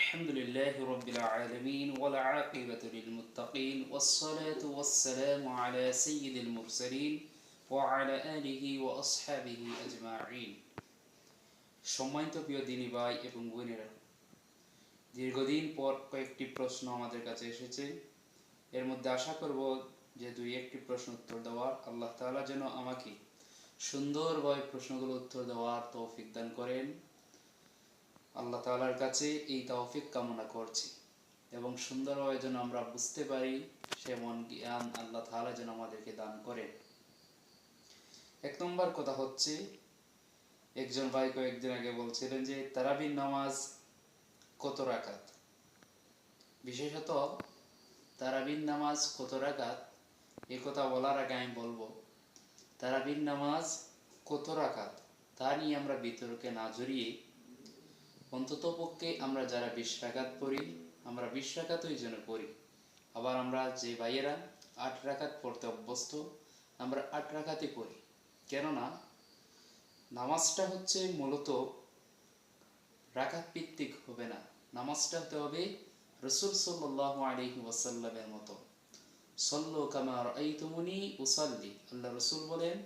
الحمد لله رب العالمين والعاقبة للمتقين والصلاة والسلام على سيد المرسلين وعلى آله وأصحابه أجمعين সম্মানিত প্রিয় দিনী ভাই এবং বোনেরা, দীর্ঘদিন পর কয়েকটি প্রশ্ন আমাদের কাছে এসেছে। এর মধ্যে আশা করব যে দুই একটি প্রশ্ন উত্তর দেওয়ার আল্লাহ তাআলা যেন আমাকে সুন্দরভাবে প্রশ্নগুলো উত্তর দেওয়ার তৌফিক দান করেন। আল্লাহ তাআলার কাছে এই তৌফিক কামনা করছি এবং সুন্দরভাবে যেন আমরা বুঝতে পারি সেমন জ্ঞান আল্লাহ তাআলা যেন আমাদেরকে দান করেন। এক নম্বর কথা হচ্ছে, একজন ভাই কয়েকদিন আগে বলছিলেন যে তারাবির নামাজ কত রাকাত, বিশেষত তারাবির নামাজ কত রাকাত এই কথা বলার আগে আমি বলবো, তারাবির নামাজ কত রাকাত তা নিয়ে আমরা বিতর্কে না জড়িয়ে অন্ততপক্ষে আমরা যারা 20 রাকাত পড়ি আমরা 20 রাকাতই যেন পড়ি। আবার আমরা যে ভাইয়েরা 8 রাকাত পড়তে অভ্যস্ত আমরা 8 রাকাতই পড়ি। কেননা নামাজটা হচ্ছে মূলত রাকাত ভিত্তিক হবে না, নামাজটা হতে হবে রাসূল সাল্লাল্লাহু আলাইহি ওয়াসাল্লামের মতো। সল্লু কামা রাআইতুমুনি উসাল্লি, আল্লাহ রাসূল বলেন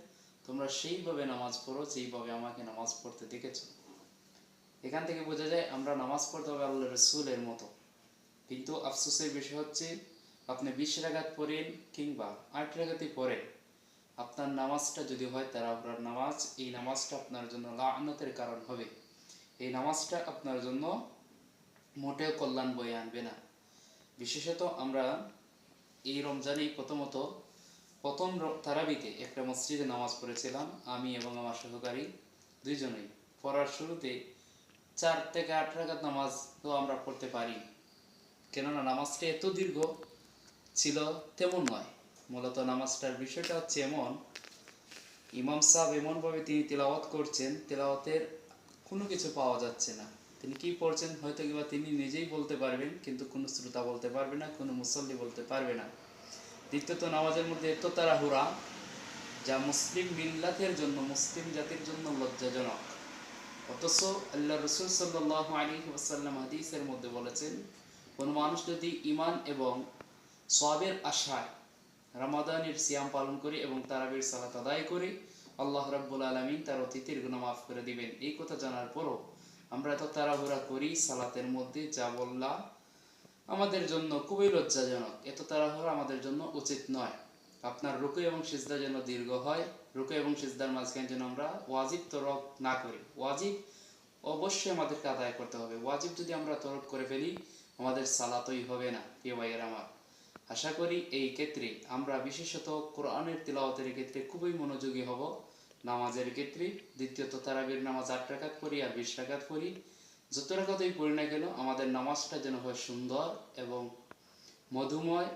তোমরা সেইভাবে নামাজ পড়ো যেইভাবে আমাকে নামাজ পড়তে দেখেছো। এখান থেকে বোঝা যায় আমরা নামাজ পড়তে হবে আল্লাহ রাসূলের মতো। কিন্তু আফসোসের বিষয় হচ্ছে আপনি 20 রাকাত পড়েন কিংবা 8 রাকাতই পড়েন, আপনার নামাজটা যদি হয় তাড়াহুড়ার নামাজ, এই নামাজটা আপনার জন্য লাআনতের কারণ হবে। এই নামাজটা আপনার জন্য মোটেও কল্যাণ বয়ে আনবে না। বিশেষত আমরা এই রমজানেই প্রথম তারাবিতে একটা মসজিদে নামাজ পড়েছিলাম, আমি এবং আমার সহকারী দুইজনেই। পড়ার শুরুতে 4 থেকে 8 রাকাত নামাজ তো আমরা পড়তে পারি, কেননা নামাজটা এত দীর্ঘ ছিল তেমন নয়। মূলত নামাজটার বিষয়টা হচ্ছে এমন, ইমাম সাহেব এমনভাবে তিনি তেলাওয়াত করছেন, তেলাওয়াতের কোনো কিছু পাওয়া যাচ্ছে না। তিনি কি পড়ছেন হয়তো কিংবা তিনি নিজেই বলতে পারবেন, কিন্তু কোনো শ্রোতা বলতে পারবে না, কোনো মুসল্লি বলতে পারবে না। দ্বিতীয়ত নামাজের মধ্যে এত তাড়াহুড়া যা মুসলিম মিল্লাতের জন্য, মুসলিম জাতির জন্য লজ্জাজনক। অথচ আল্লাহ রাসূল সাল্লাল্লাহু আলাইহি ওয়াসাল্লাম হাদিসের মধ্যে বলেছেন, কোনো মানুষ যদি ঈমান এবং সওয়াবের আশায় রমাদানের সিয়াম পালন করে এবং তারাবির সালাত আদায় করে আল্লাহ রাব্বুল আলামিন তার অতীতের গুনাহ মাফ করে দিবেন। এই কথা জানার পরও আমরা এত তাড়াহুড়া করি সালাতের মধ্যে, যা বললাম আমাদের জন্য খুবই লজ্জাজনক। এত তাড়াহুড়া আমাদের জন্য উচিত নয়। আপনার রুকু এবং সিজদা যেন দীর্ঘ হয়, রুকু এবং সিজদার মাঝখানে যেন আমরা ওয়াজিব তরক না করি। ওয়াজিব অবশ্যই আমাদেরকে আদায় করতে হবে। ওয়াজিব যদি আমরা তরক করে ফেলি আমাদের সালাতই হবে না। প্রিয় ভাইয়েরা আমার, আশা করি এই ক্ষেত্রে আমরা বিশেষত কোরআনের তিলাওয়াতের ক্ষেত্রে খুবই মনোযোগী হব। নামাজের ক্ষেত্রে দ্বিতীয়ত তারাবির নামাজ 8 রাকাত পড়ি আর 20 রাকাত পড়ি, যত রাকাতই পড়ি না কেন আমাদের নামাজটা যেন হয় সুন্দর এবং মধুময়।